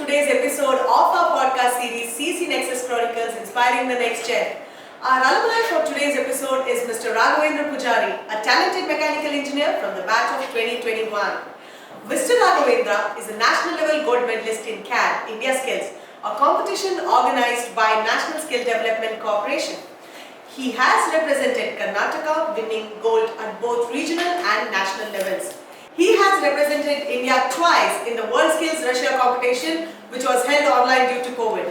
today's episode of our podcast series CEC Nexus Chronicles Inspiring the Next Gen. Our alumni for today's episode is Mr. Raghavendra Pujari, a talented mechanical engineer from the batch of 2021. Mr. Raghavendra is a national level gold medalist in CAD, India Skills, a competition organized by National Skill Development Corporation. He has represented Karnataka, winning gold at both regional and national levels. He has represented India twice in the World Skills Russia competition, which was held online due to COVID.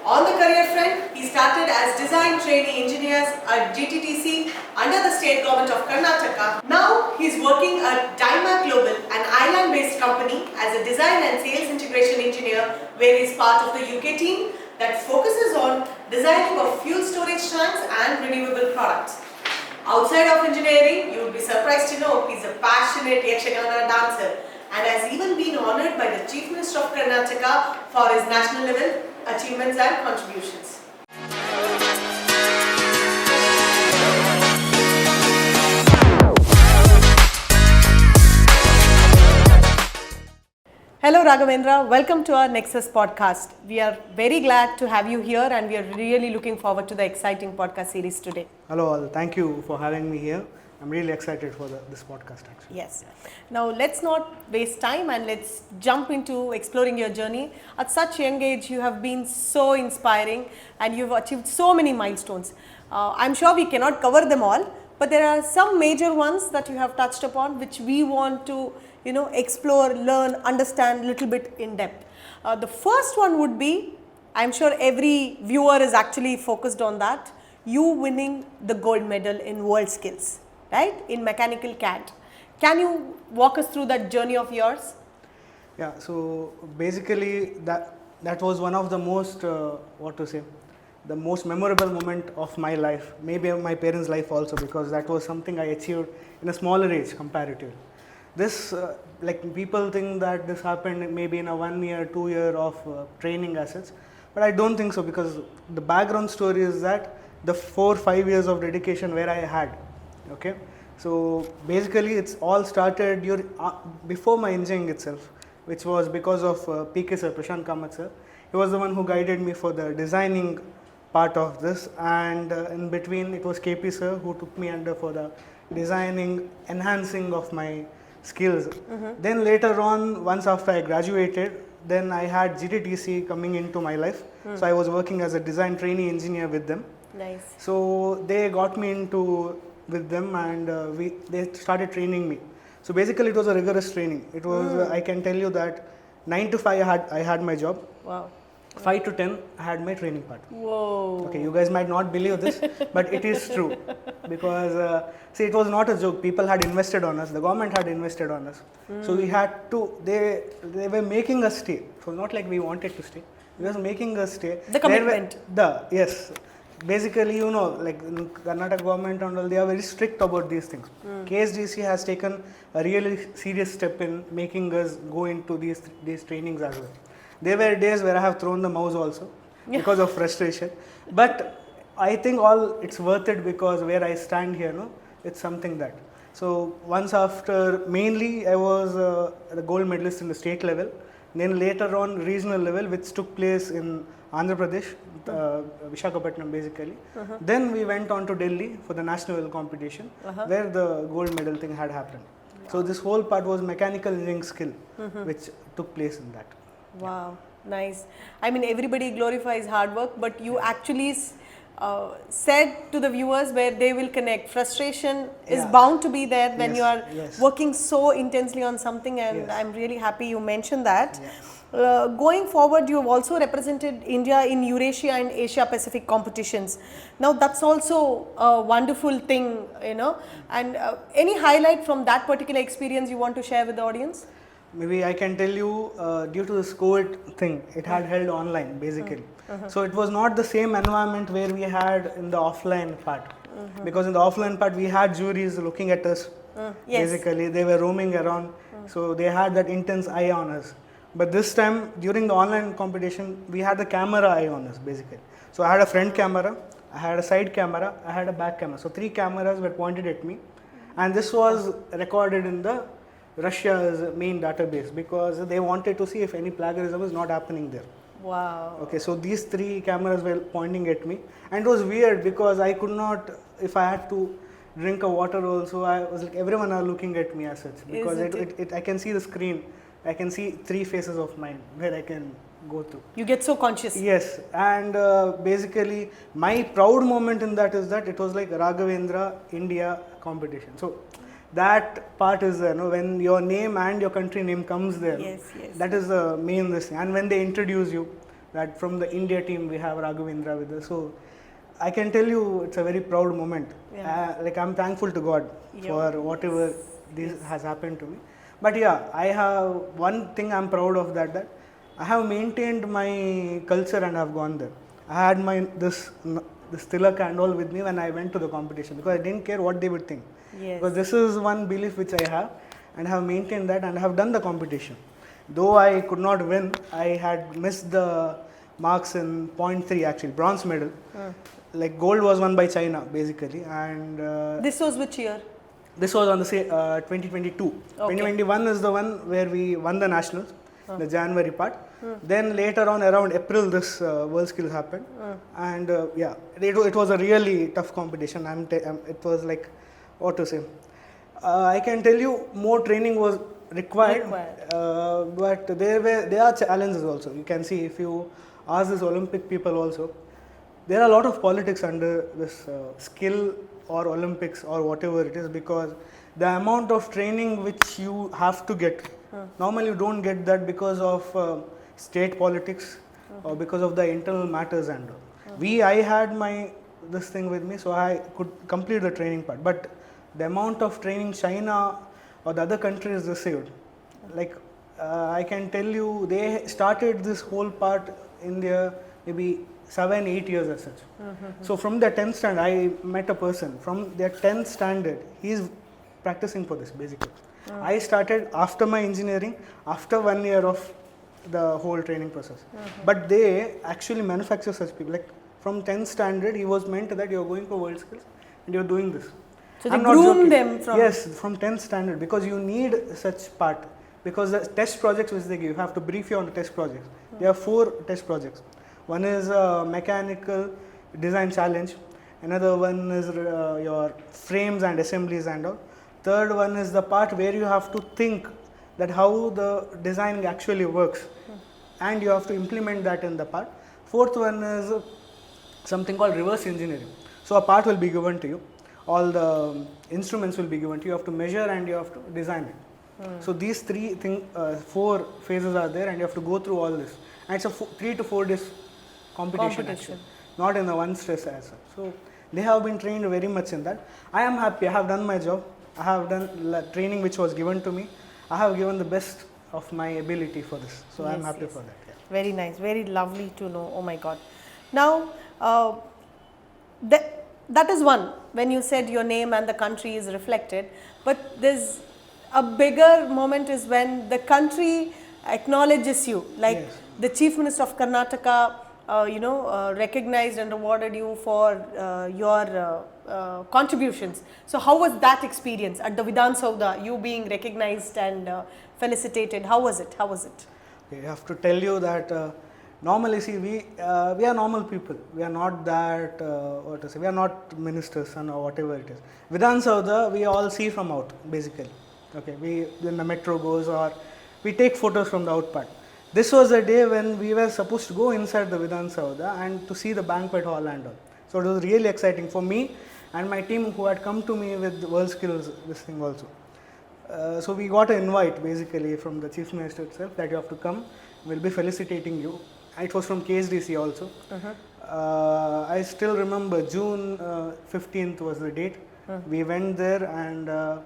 On the career front, he started as design trainee engineers at GTTC under the state government of Karnataka. Now he is working at Dyma Global, an island-based company, as a design and sales integration engineer, where he is part of the UK team that focuses on designing of fuel storage tanks and renewable products. Outside of engineering, you would be surprised to know he is a passionate Yakshagana dancer and has even been honoured by the Chief Minister of Karnataka for his national level achievements and contributions. Hello Raghavendra, welcome to our Nexus podcast. We are very glad to have you here and we are really looking forward to the exciting podcast series today. Hello all, thank you for having me here. I'm really excited for this podcast actually. Yes. Now let's not waste time and let's jump into exploring your journey. At such young age you have been so inspiring and you've achieved so many milestones. I'm sure we cannot cover them all, but there are some major ones that you have touched upon which we want to explore, learn, understand a little bit in depth. The first one would be, I'm sure every viewer is actually focused on that, you winning the gold medal in World Skills, right, in mechanical CAD. Can you walk us through that journey of yours? Yeah, so basically that was one of the most, the most memorable moment of my life, maybe of my parents' life also, because that was something I achieved in a smaller age comparatively. This, like people think that this happened maybe in a 1 year, 2 year of training as such, but I don't think so, because the background story is that the 4-5 years of dedication where I had, okay. So basically it's all started before my engineering itself, which was because of PK sir, Prashant Kamath sir. He was the one who guided me for the designing part of this, and in between it was KP sir who took me under for the designing, enhancing of my skills. Then later on, once after I graduated, then I had GTTC coming into my life. So I was working as a design trainee engineer with them. Nice. So they got me into with them and they started training me. So basically it was a rigorous training. It was, I can tell you that 9 to 5 I had my job. Wow. 5 to 10 I had my training part. Whoa. Okay, you guys might not believe this, but it is true, because see, it was not a joke. People had invested on us, the government had invested on us. So we had to, they were making us stay. It was not like we wanted to stay, they were making us stay. The commitment. Yes. Basically, like in Karnataka government and all, they are very strict about these things. KSDC has taken a really serious step in making us go into these trainings as well. There were days where I have thrown the mouse also because of frustration, but I think it's worth it, because where I stand here, it's something that. So once after, mainly I was the gold medalist in the state level, then later on regional level, which took place in Andhra Pradesh, Visakhapatnam basically. Then we went on to Delhi for the national level competition, where the gold medal thing had happened. So this whole part was mechanical engineering skill, which took place in that. Wow, nice. I mean, everybody glorifies hard work, but you actually said to the viewers where they will connect. Frustration is bound to be there when you are working so intensely on something, and I'm really happy you mentioned that. Going forward, you have also represented India in Eurasia and Asia Pacific competitions. Now that's also a wonderful thing, and any highlight from that particular experience you want to share with the audience? Maybe I can tell you, due to this COVID thing, it had held online basically. So it was not the same environment where we had in the offline part. Because in the offline part, we had juries looking at us. Basically, they were roaming around. So they had that intense eye on us. But this time, during the online competition, we had the camera eye on us basically. So I had a front camera, I had a side camera, I had a back camera. So 3 cameras were pointed at me. And this was recorded in the Russia's main database because they wanted to see if any plagiarism is not happening there. Wow. Okay, so these 3 cameras were pointing at me, and it was weird because I could not, if I had to drink a water also, I was like, everyone are looking at me as such because I can see the screen, I can see 3 faces of mine where I can go to. You get so conscious. Yes, and basically my proud moment in that is that it was like Raghavendra India competition. So that part is when your name and your country name comes there. Yes, yes. That is the main this thing. And when they introduce you, that from the India team we have Raghavendra with us. So I can tell you it's a very proud moment. Yeah. Like I'm thankful to God Yeah. for whatever this has happened to me. But yeah, I have one thing I'm proud of that I have maintained my culture and I've gone there. I had this tilak and all with me when I went to the competition because I didn't care what they would think. Yes. Because this is one belief which I have and have maintained that and have done the competition. Though I could not win, I had missed the marks in 0.3 actually, bronze medal. Like gold was won by China basically, and This was which year? this was on the 2022. Okay. 2021 is the one where we won the nationals, the January part. Then later on around April this World Skills happened, and yeah, it was a really tough competition. It was like, what to say, I can tell you more training was required. But there are challenges also. You can see if you ask this Olympic people also, there are a lot of politics under this skill or Olympics or whatever it is, because the amount of training which you have to get, normally you don't get that because of state politics or because of the internal matters and all. I had this thing with me, so I could complete the training part. But the amount of training China or the other countries received, like I can tell you, they started this whole part in their maybe 7-8 years as such. So from the 10th standard, I met a person from their 10th standard. He is practicing for this basically. I started after my engineering, after 1 year of the whole training process. But they actually manufacture such people. Like from 10th standard, he was meant that you are going for world skills and you are doing this. So they groom them from... Yes, from 10th standard, because you need such part. Because the test projects which they give, you have to brief you on the test projects. There are 4 test projects. One is mechanical design challenge. Another one is your frames and assemblies and all. Third one is the part where you have to think that how the design actually works, and you have to implement that in the part. Fourth one is something called reverse engineering. So a part will be given to you, all the instruments will be given to you. You have to measure and you have to design it. So these 4 phases are there, and you have to go through all this. And it's a 3 to 4 days competition. Actually, not in the one stress as such. So they have been trained very much in that. I am happy. I have done my job. I have done training which was given to me. I have given the best of my ability for this. So I am happy for that. Yeah. Very nice. Very lovely to know. Oh my God. Now, that is one. When you said your name and the country is reflected, but there's a bigger moment is when the country acknowledges you. Like the Chief Minister of Karnataka, recognized and rewarded you for your contributions. So how was that experience at the Vidhan Soudha, you being recognized and felicitated? How was it? Okay, I have to tell you that normally, see, we are normal people. We are not that, we are not ministers or whatever it is. Vidhan Soudha, we all see from out, basically. Okay, when the metro goes, or we take photos from the out part. This was a day when we were supposed to go inside the Vidhan Soudha and to see the Banquet Hall and all. So it was really exciting for me and my team who had come to me with World Skills, this thing also. So we got an invite basically from the Chief Minister itself that you have to come, we'll be felicitating you. It was from KSDC also. I still remember June 15th was the date. We went there, and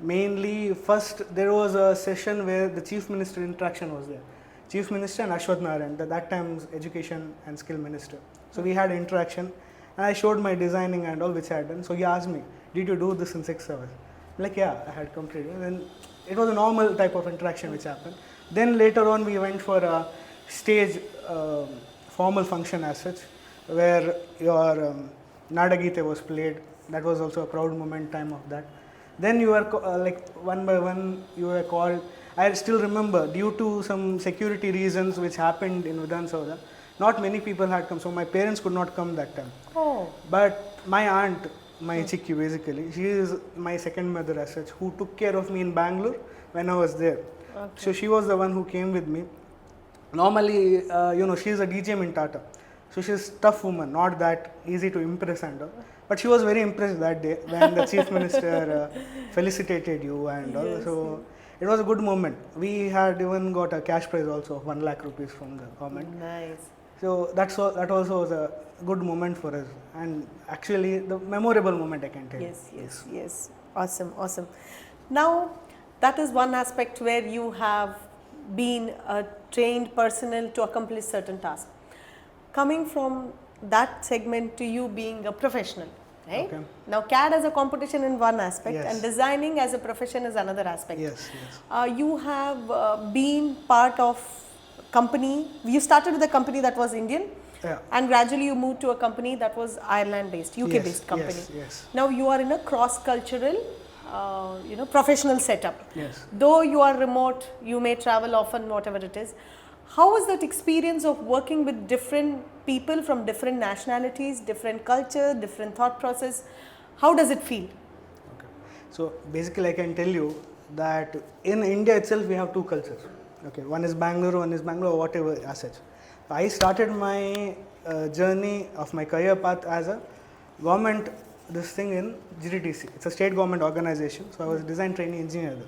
mainly first there was a session where the Chief Minister interaction was there. Chief Minister and Ashwath Narayan, that time's Education and Skill Minister. So we had interaction, and I showed my designing and all which I had done. So he asked me, did you do this in 6 hours? I'm like, yeah, I had completed. And then it was a normal type of interaction which happened. Then later on we went for a stage formal function as such, where your Nadagite was played. That was also a proud moment time of that. Then you were like one by one you were called. I still remember, due to some security reasons which happened in Vidhan Soudha, not many people had come, so my parents could not come that time. Oh. But my aunt, my chikki basically, she is my second mother as such, who took care of me in Bangalore when I was there. Okay. So she was the one who came with me. Normally, she is a DGM in Tata. So she's a tough woman, not that easy to impress and all. But she was very impressed that day when the Chief Minister felicitated you and all. Yes, So it was a good moment. We had even got a cash prize also of 1 lakh rupees from the government. Nice. So that also was a good moment for us, and actually the memorable moment I can tell you. Yes. Awesome. Now, that is one aspect where you have been a trained personnel to accomplish certain tasks. Coming from that segment to you being a professional, right? Okay. Now, CAD as a competition in one aspect, Yes. and designing as a profession is another aspect. Yes. You have been part of company. You started with a company that was Indian, Yeah. and gradually you moved to a company that was Ireland based, UK based company. Yes. Now you are in a cross cultural professional setup. Yes. Though you are remote, you may travel often, whatever it is. How was that experience of working with different people from different nationalities, different culture, different thought process? How does it feel? Okay. So basically I can tell you that in India itself we have two cultures. Okay. One is Bangalore, whatever as such. I started my journey of my career path as a government this thing in GDTC. It's a state government organization. So I was a design trainee engineer there.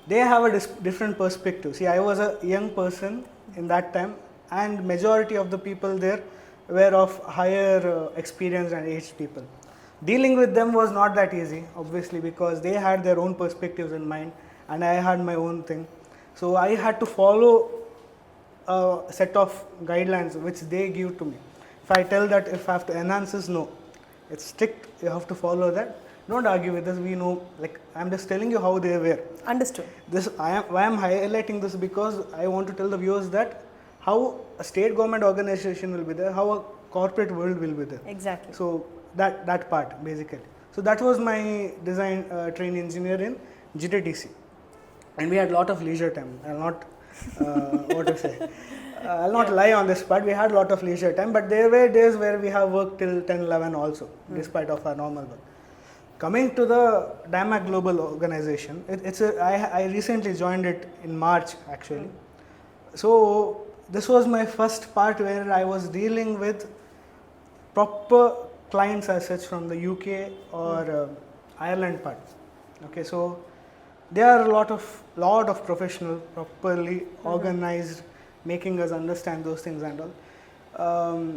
They have a different perspective. See, I was a young person in that time, and majority of the people there were of higher experience and aged people. Dealing with them was not that easy, obviously, because they had their own perspectives in mind, and I had my own thing. So I had to follow a set of guidelines which they give to me. If I tell that if I have to enhance this, no, it's strict. You have to follow that. Don't argue with us. We know. Like I'm just telling you how they were. Understood. Why I'm highlighting this because I want to tell the viewers that how a state government organization will be there, how a corporate world will be there. Exactly. So that part basically. So that was my design trainee engineer in GTTC, and we had a lot of leisure time. I'll not what to say. I'll not lie on this part. We had a lot of leisure time, but there were days where we have worked till 10, 11 also, despite of our normal work. Coming to the DAMAC Global organization, I recently joined it in March actually. So this was my first part where I was dealing with proper clients as such from the UK or Ireland part. Okay, so there are a lot of professional, properly organized, making us understand those things and all.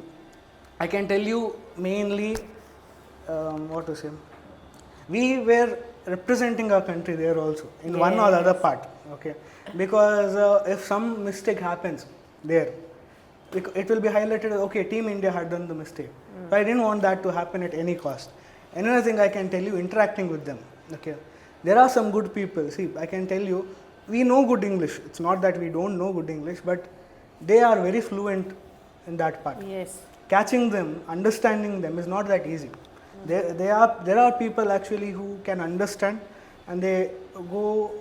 I can tell you mainly what to say. We were representing our country there also in one or the other part. Okay, because if some mistake happens there, it will be highlighted. Okay, Team India had done the mistake. So I didn't want that to happen at any cost. Another thing I can tell you, interacting with them. Okay, there are some good people. See, I can tell you, we know good English. It's not that we don't know good English, but they are very fluent in that part. Yes. Catching them, understanding them is not that easy. There are people actually who can understand, and they go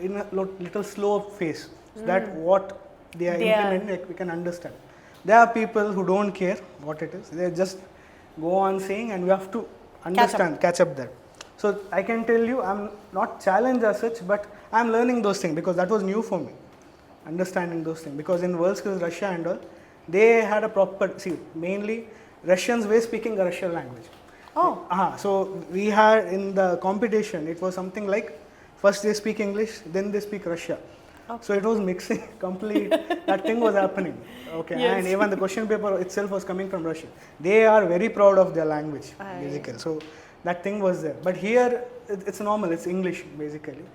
in a little slow pace. So that what they are implementing, we can understand. There are people who don't care what it is. They just go on saying, and we have to understand, catch up there. So I can tell you, I'm not challenged as such, but I'm learning those things because that was new for me. Understanding those things, because in World Skills Russia and all, they had a proper, mainly Russians were speaking a Russian language. Oh. So we had in the competition, it was something like first they speak English, then they speak Russia. Okay. So it was mixing complete, that thing was happening. Okay, Yes. and even the question paper itself was coming from Russian. They are very proud of their language, basically. So that thing was there. But here, it's normal, it's English, basically.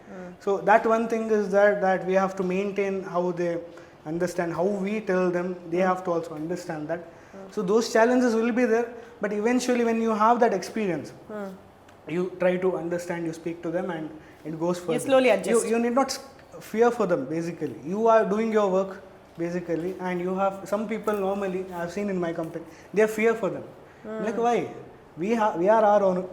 So that one thing is that we have to maintain how they understand, how we tell them, they have to also understand that. So those challenges will be there, but eventually when you have that experience, you try to understand, you speak to them, and it goes further. You slowly adjust. You need not fear for them, basically. You are doing your work, basically, and you have some people normally, I have seen in my company, they have fear for them. Like, why? We are our own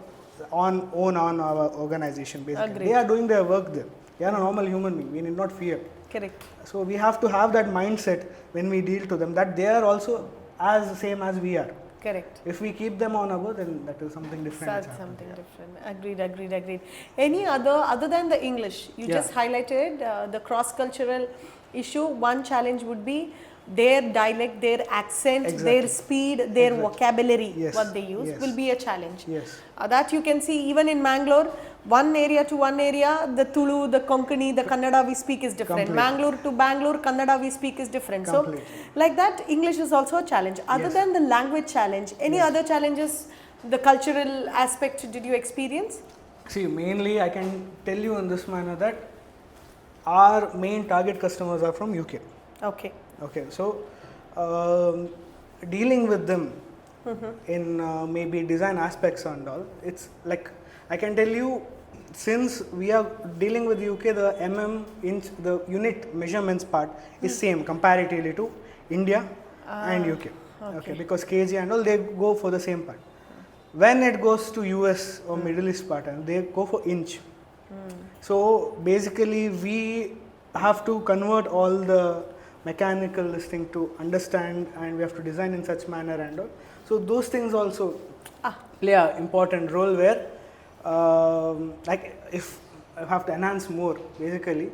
own on our organization basically. Agreed. They are doing their work there. They are a normal human being. We need not fear. Correct. So we have to have that mindset when we deal to them, that they are also as the same as we are. Correct. If we keep them on above, then that is something different. That's that's happening. something different. Agreed. Any other than the English? You just highlighted the cross-cultural issue. One challenge would be their dialect, their accent, their speed, their vocabulary, what they use will be a challenge. Yes. That you can see even in Mangalore, one area to one area, the Tulu, the Konkani, the Kannada we speak is different. Mangalore to Bangalore, Kannada we speak is different. So, like that, English is also a challenge. Other than the language challenge, any other challenges, the cultural aspect, did you experience? See, mainly I can tell you in this manner that our main target customers are from UK. Okay. Okay, so dealing with them in maybe design aspects and all, it's like I can tell you, since we are dealing with UK, the inch, the unit measurements part is same comparatively to India and UK. Okay, because kg and all, they go for the same part. When it goes to US or Middle East pattern, they go for inch. So basically, we have to convert all the mechanical listing to understand, and we have to design in such manner and all. So those things also play an important role where, like if I have to enhance more, basically,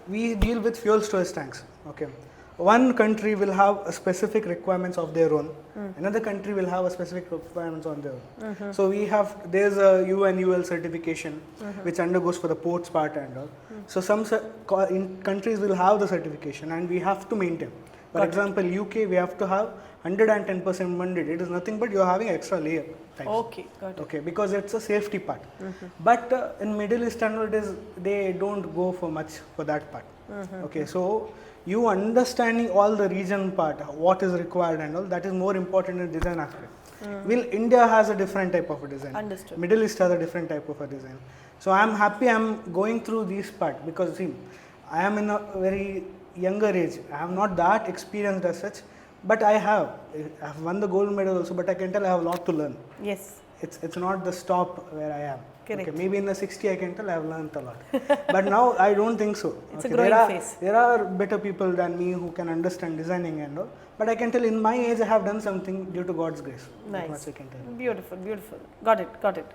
we deal with fuel storage tanks. Okay. One country will have a specific requirements of their own. Another country will have a specific requirements on their own. So there's a UNUL certification which undergoes for the ports part and all. So some countries will have the certification and we have to maintain. For example, UK, we have to have 110% mandate. It is nothing but you are having extra layer. Okay, got it. Okay, because it's a safety part. But in Middle East and all, they don't go for much for that part. Okay, so you understanding all the region part, what is required and all, that is more important in design aspect. Well, India has a different type of a design. Understood. Middle East has a different type of a design. So I am happy I am going through this part, because see, I am in a very younger age. I am not that experienced as such, but I have won the gold medal also, but I can tell I have a lot to learn. Yes. It's not the stop where I am. Correct. Okay, maybe in the 60 I can tell I have learned a lot. But now I don't think so. It's a growing phase. There are better people than me who can understand designing and all. But I can tell in my age I have done something due to God's grace. Nice. That much I can tell. Beautiful. Got it.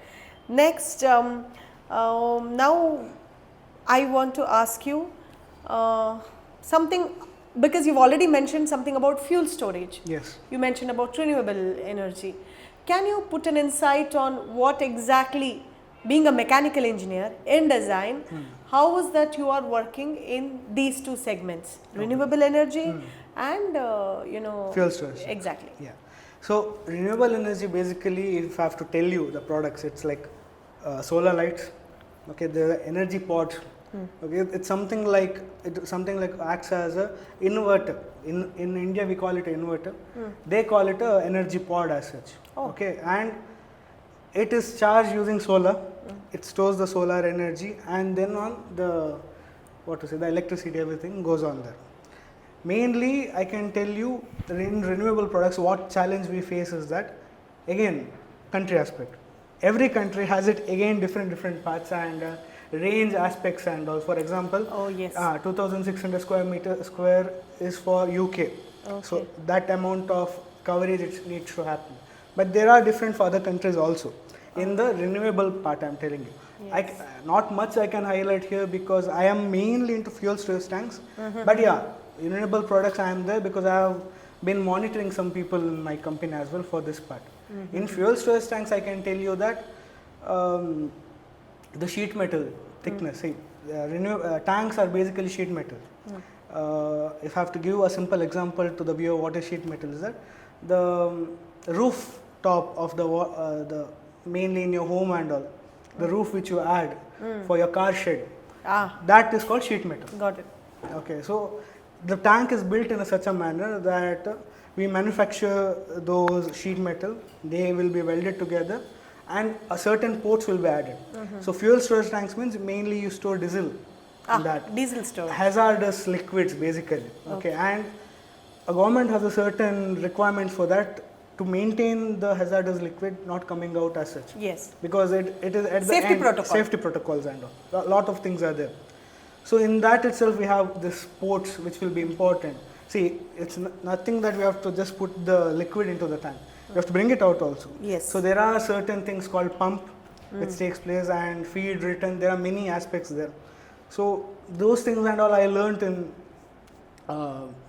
Next, now I want to ask you something, because you've already mentioned something about fuel storage. Yes. You mentioned about renewable energy. Can you put an insight on what exactly, being a mechanical engineer in design, how is that you are working in these two segments, renewable energy and fuel storage. Exactly. Yeah. So renewable energy, basically, if I have to tell you the products, it's like solar lights. Okay, the energy pods. Okay, it's something like acts as a inverter. In India we call it an inverter. They call it a energy pod as such. Okay, and it is charged using solar. It stores the solar energy, and then on the the electricity, everything goes on there. Mainly, I can tell you in renewable products, what challenge we face is that, again, country aspect. Every country has it again different parts and range aspects and all. For example, 2,600 square is for UK. So that amount of coverage it needs to happen. But there are different for other countries also. In the renewable part, I am telling you. Yes. Not much I can highlight here because I am mainly into fuel storage tanks. But yeah, renewable products I am there because I have been monitoring some people in my company as well for this part. In fuel storage tanks, I can tell you that the sheet metal thickness, tanks are basically sheet metal. If I have to give a simple example to the viewer, what is sheet metal is that the roof top of the mainly in your home and all, the roof which you add for your car shed, that is called sheet metal. Got it. Okay, so the tank is built in such a manner that we manufacture those sheet metal, they will be welded together and a certain ports will be added. So fuel storage tanks means mainly you store diesel in that. Diesel storage. Hazardous liquids basically. Okay, and a government has a certain requirement for that, to maintain the hazardous liquid not coming out as such. Yes. Because it is at the Safety end, protocol. safety protocols and all. A lot of things are there. So in that itself we have this ports which will be important. See, it's nothing that we have to just put the liquid into the tank. You have to bring it out also. Yes. So there are certain things called pump which takes place and feed return. There are many aspects there. So those things and all I learned in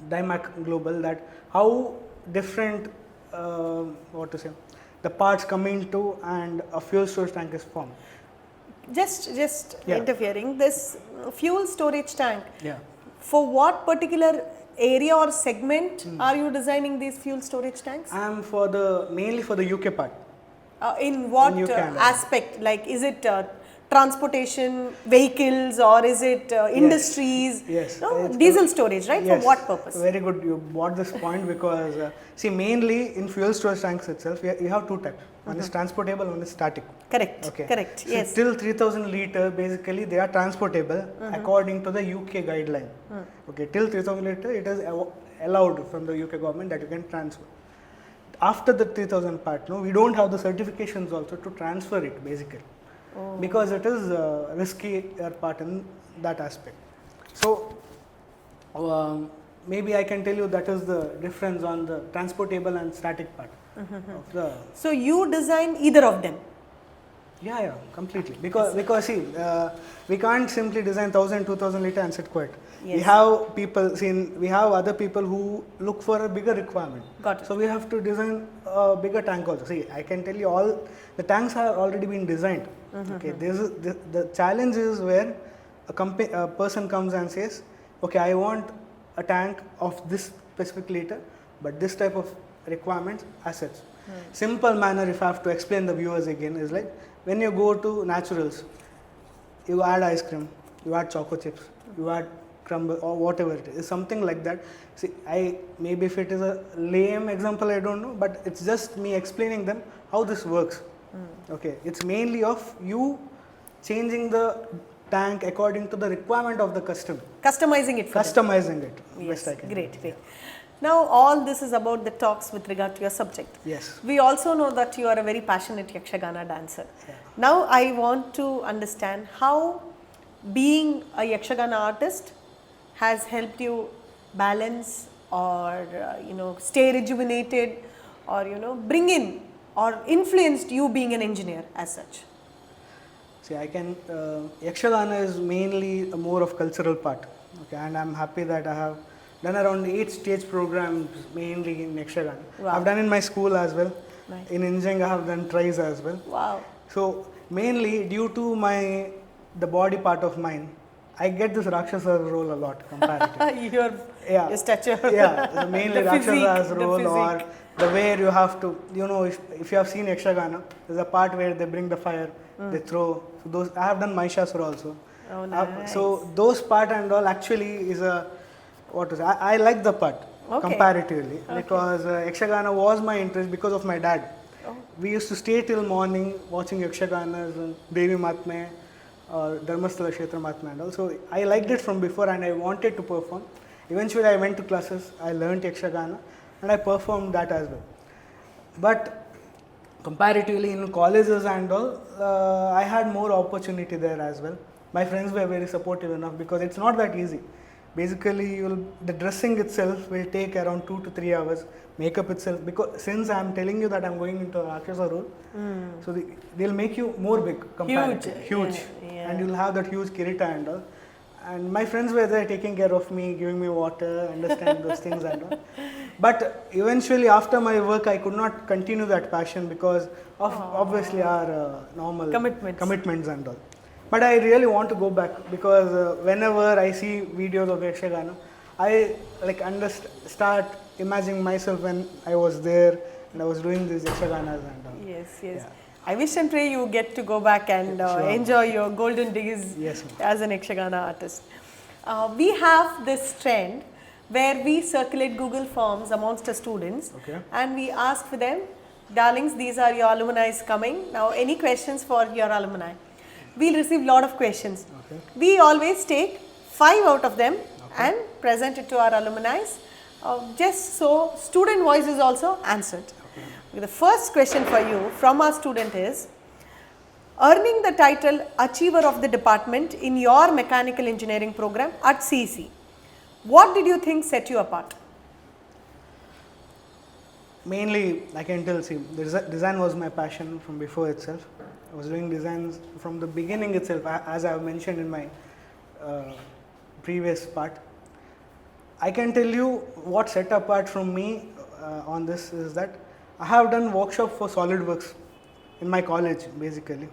DIMAC Global, that how different the parts come into and a fuel storage tank is formed. Just Yeah. interfering, this fuel storage tank, Yeah. for what particular area or segment are you designing these fuel storage tanks? I am mainly for the UK part. In what in UK and all. aspect? Like, is it transportation, vehicles, or is it industries? Yes. No? It's Diesel storage, right? Yes. For what purpose? Very good. You brought this point because see, mainly in fuel storage tanks itself, you have two types. One is transportable, one is static. Correct. Okay. Correct. So Yes. till 3000 liter, basically they are transportable according to the UK guideline. Okay. Till 3000 liter, it is allowed from the UK government that you can transfer. After the 3000 part, no, we don't have the certifications also to transfer it basically. Because it is risky part in that aspect. So maybe I can tell you that is the difference on the transportable and static part of the. So you design either of them? Yeah, completely. Because see, we can't simply design 1000, 2000 liter and sit quiet. Yes. We have people, we have other people who look for a bigger requirement. Got it. So we have to design a bigger tank also. See, I can tell you all the tanks have already been designed. Okay, the challenge is where a person comes and says, okay, I want a tank of this specific liter, but this type of requirements as such. Simple manner, if I have to explain the viewers again, is like when you go to naturals, you add ice cream, you add choco chips, you add crumble or whatever it is, something like that. See, maybe if it is a lame example, I don't know, but it's just me explaining them how this works. Okay, it's mainly of you changing the tank according to the requirement of the customer. Customizing it for them. Customizing it. Yes, Best I can great, do. great. Now, all this is about the talks with regard to your subject. Yes. We also know that you are a very passionate Yakshagana dancer. Yeah. Now, I want to understand how being a Yakshagana artist has helped you balance or, stay rejuvenated or, bring in or influenced you being an engineer as such. See, Yakshagana is mainly a more of cultural part. Okay, and I'm happy that I have done around 8 stage programs mainly in Yakshagana. Wow. I've done in my school as well. Nice. In engineering, I have done tries as well. Wow. So mainly due to the body part of mine, I get this Rakshasa role a lot comparatively. Your stature. Yeah, so mainly The physique, Rakshasa's the role or physique. the way you have to, if you have seen Yakshagana, there's a part where they bring the fire, they throw. So I have done Mahishasura also. Oh, nice. So those part and all actually is I like the part comparatively because Yakshagana was my interest because of my dad. Oh. We used to stay till morning watching Yakshaganas and Devi Matme or Dharmasthala Kshetra Matme and all. So I liked it from before and I wanted to perform. Eventually I went to classes, I learned Yakshagana and I performed that as well. But comparatively in colleges and all, I had more opportunity there as well. My friends were very supportive enough because it's not that easy. Basically, the dressing itself will take around 2 to 3 hours. Makeup itself, because since I'm telling you that I'm going into a Rakshasa role, so they'll make you more big comparatively. Huge. Yeah. And you'll have that huge kirita and all. And my friends were there taking care of me, giving me water, understand those things and all. But eventually after my work, I could not continue that passion because of obviously our normal commitments and all. But I really want to go back because whenever I see videos of Yakshagana, I start imagining myself when I was there and I was doing these Yakshaganas and all. Yes. Yeah. I wish and pray you get to go back and Sure. enjoy your golden days as an Yakshagana artist. We have this trend where we circulate Google Forms amongst the students and we ask for them, darlings, these are your alumni coming. Now, any questions for your alumni? We'll receive a lot of questions. We always take 5 out of them and present it to our alumni, just so student voice is also answered. The first question for you from our student is, earning the title Achiever of the Department in your mechanical engineering program at CEC, what did you think set you apart? Mainly, I can tell, see, design was my passion from before itself. I was doing designs from the beginning itself, as I have mentioned in my previous part. I can tell you what set apart from me on this is that I have done workshop for SolidWorks in my college, basically.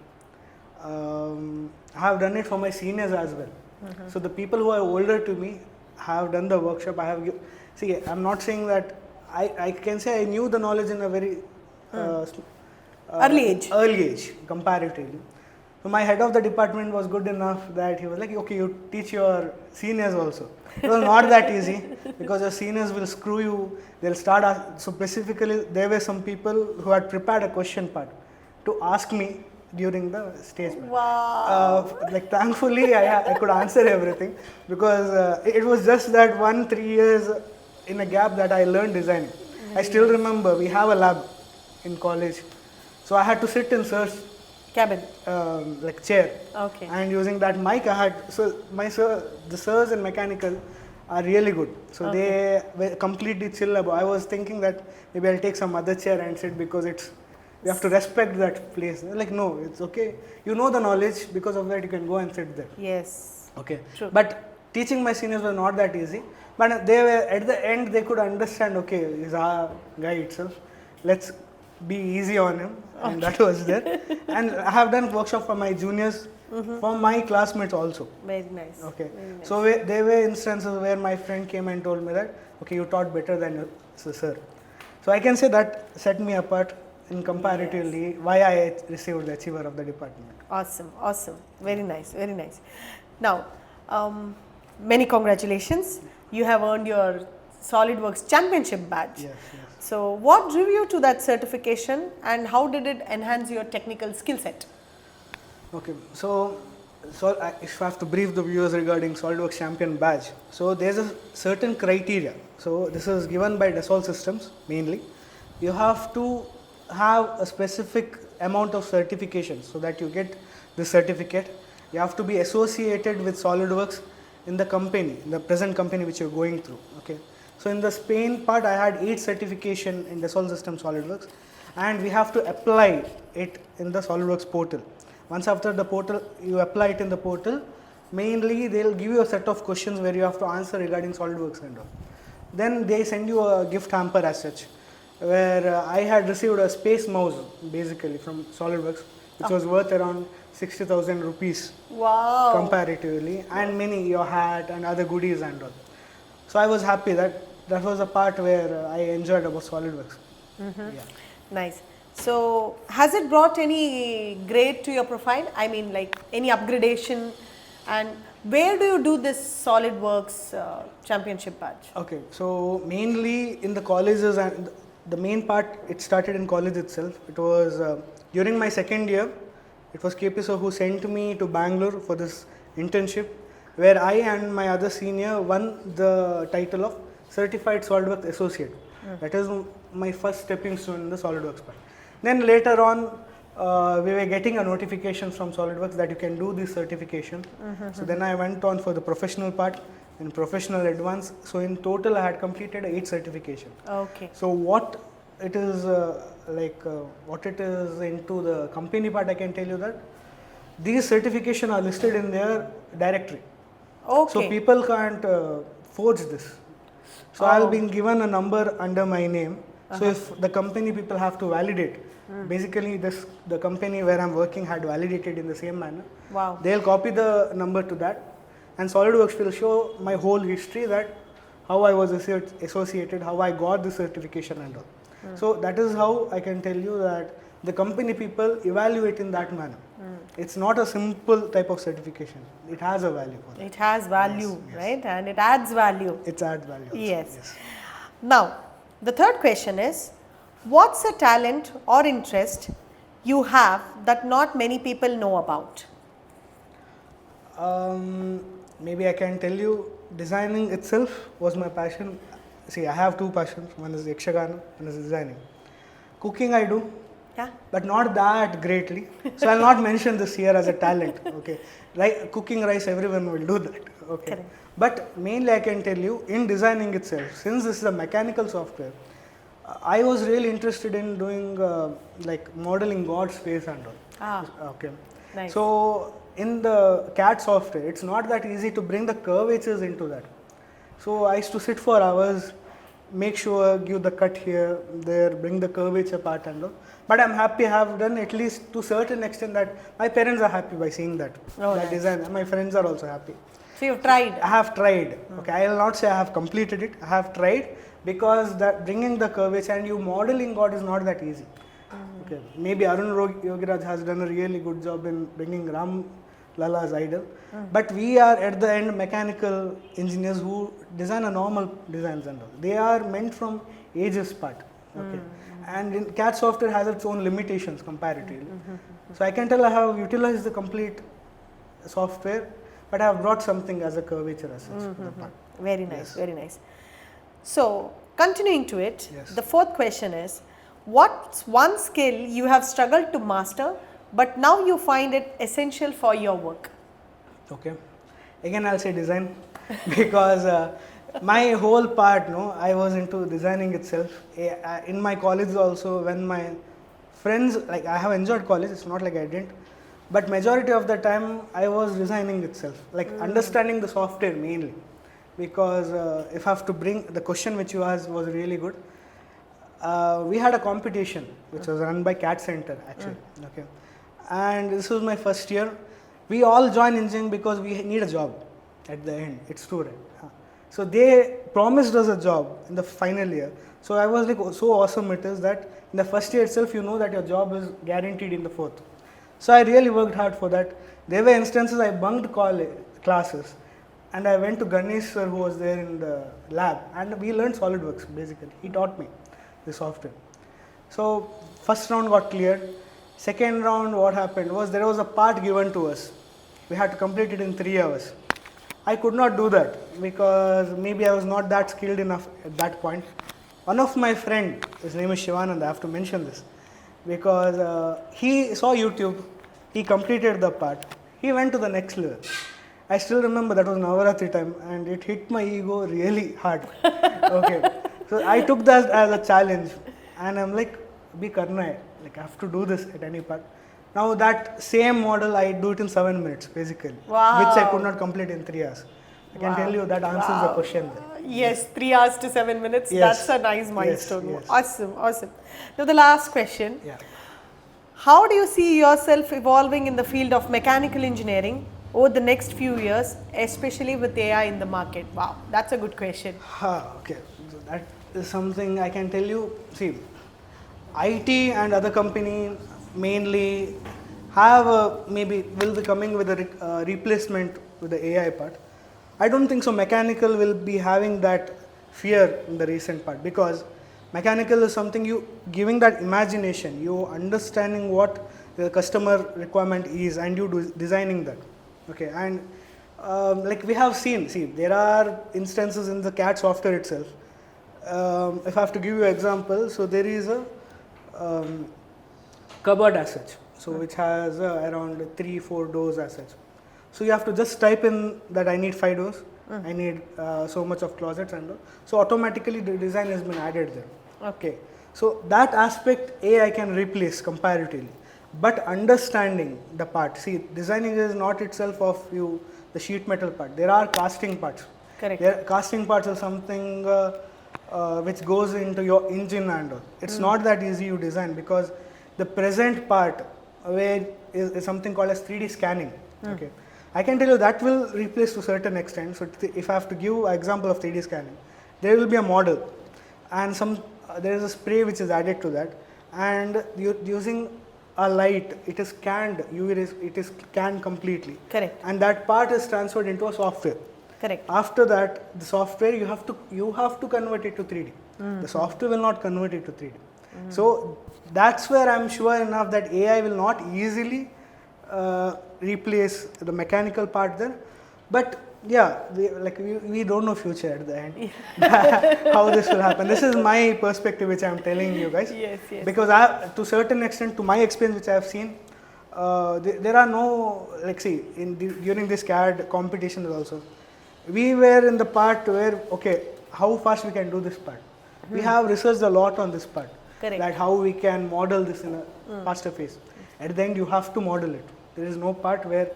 I have done it for my seniors as well. So the people who are older to me have done the workshop. See, I'm not saying that I can say I knew the knowledge in a very Early age comparatively. So my head of the department was good enough that he was like, okay, you teach your seniors also. It was not that easy because your seniors will screw you. They'll start. So specifically, there were some people who had prepared a question part to ask me during the stage. Wow. Like thankfully, I could answer everything because it was just that 1-3 years in a gap that I learned designing. I still remember we have a lab in college, so I had to sit in sir's cabin, like chair. Okay. And using that mic, the sirs in mechanical are really good. So they were completely chill about. I was thinking that maybe I'll take some other chair and sit because we have to respect that place. They're like, no, it's okay. You know the knowledge, because of that you can go and sit there. Yes. Okay. True. But teaching my seniors was not that easy. But they were at the end they could understand. Okay, he's our guy itself. Let's be easy on him, and that was there. And I have done workshop for my juniors, for my classmates also. Very nice. Okay. Very nice. So there were instances where my friend came and told me that, okay, you taught better than your sir. So I can say that set me apart in comparatively why I received the Achiever of the Department. Awesome, awesome. Very nice, very nice. Now, many congratulations. You have earned your SolidWorks Championship badge. Yes. So, what drew you to that certification and how did it enhance your technical skill set? Okay, so if I have to brief the viewers regarding SolidWorks Champion badge, so there's a certain criteria. So this is given by Dassault Systems mainly. You have to have a specific amount of certifications so that you get the certificate. You have to be associated with SolidWorks in the company, in the present company which you're going through. Okay. So in the Spain part, I had 8 certification in Dassault Systems SolidWorks, and we have to apply it in the SolidWorks portal. Once after the portal, you apply it in the portal, mainly they'll give you a set of questions where you have to answer regarding SolidWorks and all. Then they send you a gift hamper as such, where I had received a space mouse basically from SolidWorks, which was worth around 60,000 rupees. Wow. Comparatively, and many, your hat and other goodies and all. So I was happy that was a part where I enjoyed about SolidWorks. Yeah. Nice. So, has it brought any grade to your profile? I mean, like any upgradation? And where do you do this SolidWorks championship badge? Okay, so mainly in the colleges, and the main part, it started in college itself. It was during my second year. It was KPSO who sent me to Bangalore for this internship, where I and my other senior won the title of Certified SolidWorks Associate. That is my first stepping stone in the SolidWorks part. Then later on, we were getting a notification from SolidWorks that you can do this certification. So then I went on for the professional part and professional advance. So in total, I had completed 8 certification. Okay. So what it is what it is into the company part, I can tell you that these certifications are listed in their directory. Okay. So people can't forge this. So I'll be given a number under my name. So if the company people have to validate, basically the company where I'm working had validated in the same manner. Wow. They'll copy the number to that, and SolidWorks will show my whole history, that how I was associated, how I got the certification and all. So that is how I can tell you that the company people evaluate in that manner. It's not a simple type of certification. It has a value for it. It has value, Yes. right? And it adds value. It adds value also. Yes. Now, the third question is, what's a talent or interest you have that not many people know about? Maybe I can tell you, designing itself was my passion. See, I have 2 passions. One is Yakshagana, one is designing. Cooking I do, Yeah. but not that greatly. So I'll not mention this here as a talent. Okay, cooking rice, everyone will do that. Okay, Correct. but mainly I can tell you in designing itself, since this is a mechanical software, I was really interested in doing like modeling God's face and all. Ah, Okay, nice. so in the CAD software, it's not that easy to bring the curvatures into that. So I used to sit for hours, make sure, give the cut here, there, bring the curvature part and all. But I'm happy I have done at least to certain extent that my parents are happy by seeing that, Oh, that nice. design. And my friends are also happy. So you've tried. I have tried. Okay, I will not say I have completed it. I have tried because that bringing the curvature and you modeling God is not that easy. Okay, maybe Arun Yogiraj has done a really good job in bringing Ram Lala's idol, but we are at the end mechanical engineers who design a normal designs and all. They are meant from ages part. Okay, and in CAD software has its own limitations comparatively. So I can tell I have utilized the complete software, but I have brought something as a curvature as such. to the part. Very nice, Yes. very nice. So, continuing to it, Yes. the fourth question is, what's one skill you have struggled to master, but now you find it essential for your work? Okay, again I'll say design because my whole part, no, I was into designing itself. In my college also, when my friends, like I have enjoyed college, it's not like I didn't, but majority of the time I was designing itself, like understanding the software mainly, because if I have to bring the question which you asked was really good. We had a competition which was run by CAD Center actually. Okay, and this was my first year. We all joined engineering because we need a job at the end. It's true, right? So they promised us a job in the final year. So I was like, oh, so awesome it is that in the first year itself you know that your job is guaranteed in the fourth. So I really worked hard for that. There were instances I bunked classes and I went to Ganesh sir who was there in the lab and we learned SolidWorks basically. He taught me the software. So first round got cleared. Second round what happened was there was a part given to us. We had to complete it in 3 hours. I could not do that because maybe I was not that skilled enough at that point. One of my friend, his name is Shivanand, I have to mention this because he saw YouTube, he completed the part, he went to the next level. I still remember that was Navaratri time and it hit my ego really hard. Okay, so I took that as a challenge and I'm like, be karna hai, like I have to do this at any part. Now that same model I do it in 7 minutes basically, Wow. which I could not complete in 3 hours. I can tell you that answers the question there. Yes, 3 hours to 7 minutes. Yes. That's a nice milestone. yes. Awesome, awesome. Now the last question. Yeah. How do you see yourself evolving in the field of mechanical engineering over the next few years, especially with AI in the market? Wow, that's a good question. Okay, so that is something I can tell you. See, IT and other company mainly have maybe will be coming with a replacement with the AI part. I don't think so. Mechanical will be having that fear in the recent part because mechanical is something you giving that imagination, you understanding what the customer requirement is, and you designing that. Okay, and like we have seen, see there are instances in the CAD software itself. If I have to give you an example, so there is a cupboard as such, so which has around 3-4 doors as such. So you have to just type in that I need 5 doors, I need so much of closets and all. So automatically the design has been added there. Okay, so that aspect AI can replace comparatively, but understanding the part. See, designing is not itself of you the sheet metal part. There are casting parts. Correct. Casting parts are something which goes into your engine and all. It's not that easy to design because the present part where is something called as 3D scanning. Okay, I can tell you that will replace to certain extent. So if I have to give an example of 3D scanning, there will be a model and there is a spray which is added to that, and using a light, it is scanned. It is scanned completely. Correct. And that part is transferred into a software. Correct. After that, the software you have to convert it to 3D. The software will not convert it to 3D. So that's where I'm sure enough that AI will not easily replace the mechanical part there, but Yeah, we don't know future at the end. How this will happen. This is my perspective which I am telling you guys. Yes, yes. Because to certain extent, to my experience which I have seen, there are no, see, during this CAD competition also, we were in the part where, okay, how fast we can do this part. We have researched a lot on this part. Correct. That how we can model this in a faster phase. At the end, you have to model it. There is no part where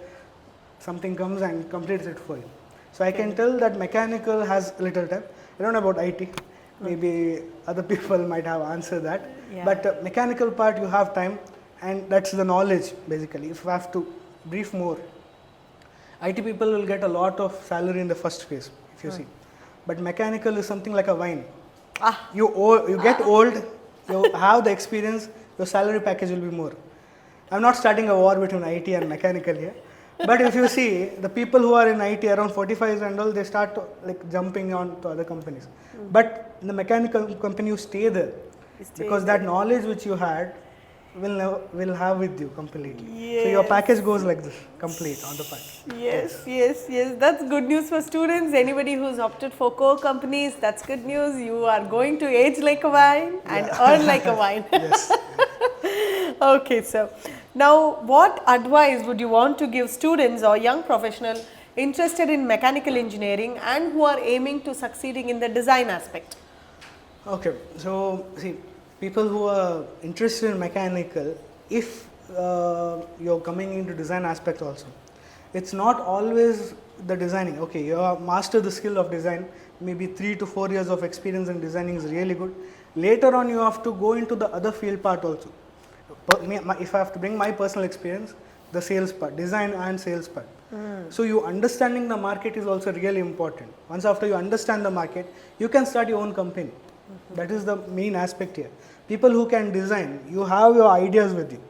something comes and completes it for you. So I can tell that mechanical has little time. I don't know about IT. Maybe other people might have answered that. Yeah. But mechanical part, you have time, and that's the knowledge basically. If you have to brief more, IT people will get a lot of salary in the first phase, if you see. But mechanical is something like a wine. You get old, you have the experience, your salary package will be more. I'm not starting a war between IT and mechanical here. But if you see, the people who are in IT around 45 and all, they start jumping on to other companies. But in the mechanical company, you stay there. Because that knowledge which you had will have with you completely. Yes. So your package goes like this, complete on the part. Yes. That's good news for students. Anybody who's opted for core companies, that's good news. You are going to age like a wine and earn like a wine. Yes. Okay, sir. Now, what advice would you want to give students or young professionals interested in mechanical engineering and who are aiming to succeeding in the design aspect? Okay, so see, people who are interested in mechanical, if you're coming into design aspect also, it's not always the designing. Okay, you have mastered the skill of design, maybe 3 to 4 years of experience in designing is really good. Later on, you have to go into the other field part also. If I have to bring my personal experience, the sales part, design and sales part. So you understanding the market is also really important. Once after you understand the market, you can start your own company. That is the main aspect here. People who can design, you have your ideas with you.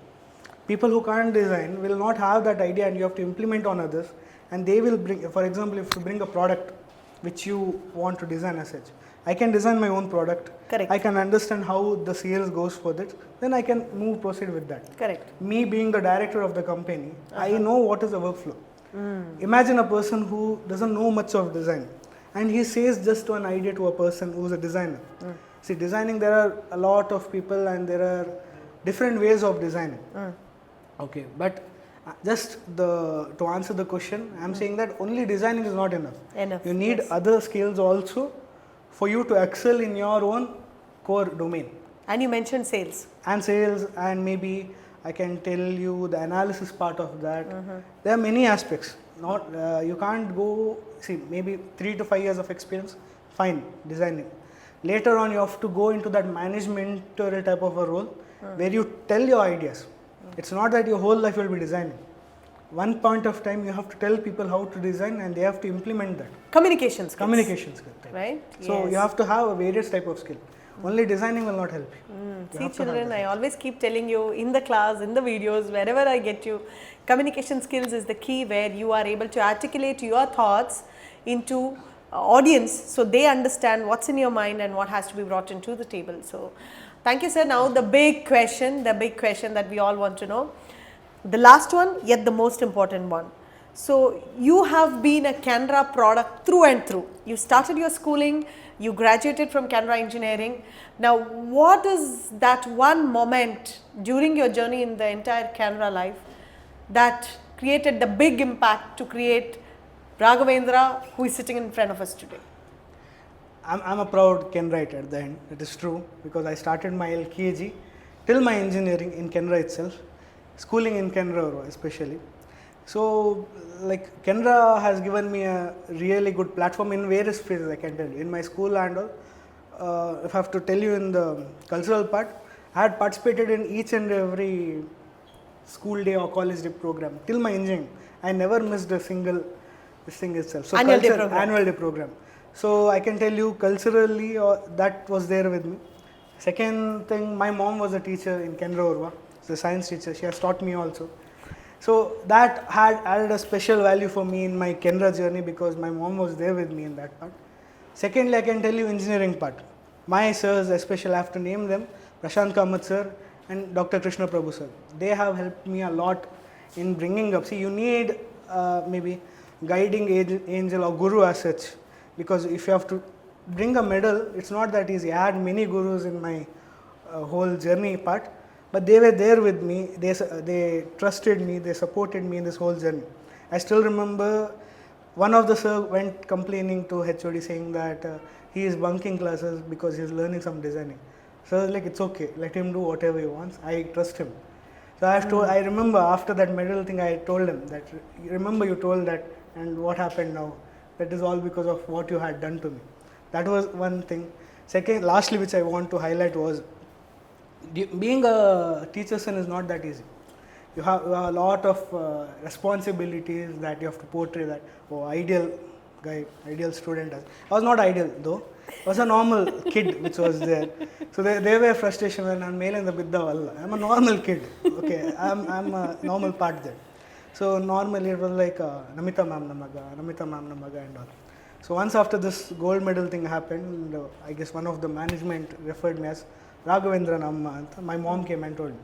People who can't design will not have that idea and you have to implement on others, and they will bring, for example, if you bring a product which you want to design as such, I can design my own product. Correct. I can understand how the sales goes for that. Then I can proceed with that. Correct. Me being the director of the company, I know what is the workflow. Imagine a person who doesn't know much of design and he says just an idea to a person who's a designer. See, designing, there are a lot of people and there are different ways of designing. Okay, but just to answer the question, I'm saying that only designing is not enough. You need other skills also for you to excel in your own core domain. And you mentioned sales. And sales, and maybe I can tell you the analysis part of that. There are many aspects. Not you can't go, see, maybe 3 to 5 years of experience, fine, designing. Later on, you have to go into that managemental type of a role where you tell your ideas. It's not that your whole life will be designing. One point of time, you have to tell people how to design and they have to implement that. Communication skills. Communication skill. Right? So you have to have a various type of skill. Only designing will not help you. See, children, I always keep telling you in the class, in the videos, wherever I get you, communication skills is the key where you are able to articulate your thoughts into audience so they understand what's in your mind and what has to be brought into the table. So, thank you, sir. Now, the big question that we all want to know. The last one, yet the most important one. So, you have been a Canara product through and through. You started your schooling, you graduated from Canara Engineering. Now, what is that one moment during your journey in the entire Canara life that created the big impact to create Raghavendra, who is sitting in front of us today? I'm a proud Canarite at the end. It is true, because I started my LKG till my engineering in Canara itself, schooling in Canara especially. So, like, Canara has given me a really good platform in various phases, I can tell you. In my school and all, if I have to tell you in the cultural part, I had participated in each and every school day or college day program till my engineering. I never missed a single this thing itself. So annual day program. So I can tell you culturally that was there with me. Second thing, my mom was a teacher in Canara, she's a science teacher. She has taught me also. So that had added a special value for me in my Canara journey because my mom was there with me in that part. Secondly, I can tell you engineering part. My sirs, especially I have to name them, Prashant Kamath sir and Dr. Krishna Prabhu sir. They have helped me a lot in bringing up. See, you need maybe guiding angel or guru as such, because if you have to bring a medal, it's not that easy. I had many gurus in my whole journey part, but they were there with me. They trusted me, they supported me in this whole journey. I still remember one of the sir went complaining to HOD saying that he is bunking classes because he is learning some designing. So I was like, it's okay, let him do whatever he wants. I trust him. So I remember after that medal thing, I told him that, remember you told that, and what happened now? That is all because of what you had done to me. That was one thing. Second, lastly, which I want to highlight was, being a teacher's son is not that easy. You have a lot of responsibilities that you have to portray, that, oh, ideal guy, ideal student. I was not ideal though. I was a normal kid which was there. So there were frustration when I'm male in the bidda valla. I'm a normal kid. Okay, I'm a normal part there. So normally it was like Namita ma'am namaga and all. So once after this gold medal thing happened, I guess one of the management referred me as Raghavendra Amma. My mom came and told me.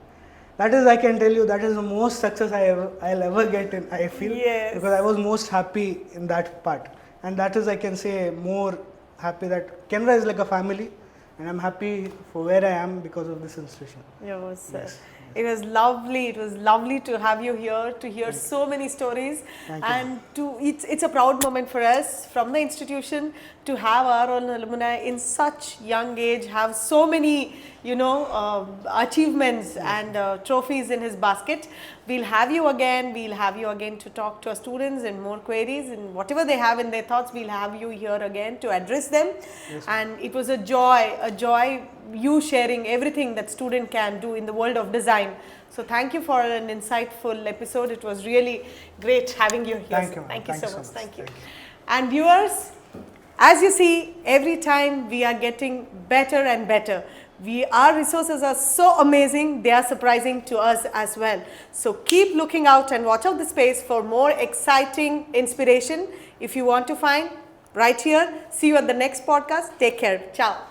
That is, I can tell you, that is the most success I'll ever get in, I feel. Yes. Because I was most happy in that part. And that is, I can say, more happy that Canara is like a family, and I'm happy for where I am because of this institution. Yes. Yes. It was lovely. It was lovely to have you here, to hear so many stories. Thank and it's a proud moment for us from the institution to have our own alumni in such young age, have so many, achievements and trophies in his basket. We'll have you again. We'll have you again to talk to our students and more queries and whatever they have in their thoughts. We'll have you here again to address them. Yes, and it was a joy you sharing everything that student can do in the world of design. So thank you for an insightful episode. It was really great having you here. Thank you. Thank you so much. Thank you. Thank you. And viewers, as you see, every time we are getting better and better. Our resources are so amazing, they are surprising to us as well. So keep looking out and watch out the space for more exciting inspiration. If you want to find, right here. See you at the next podcast. Take care. Ciao.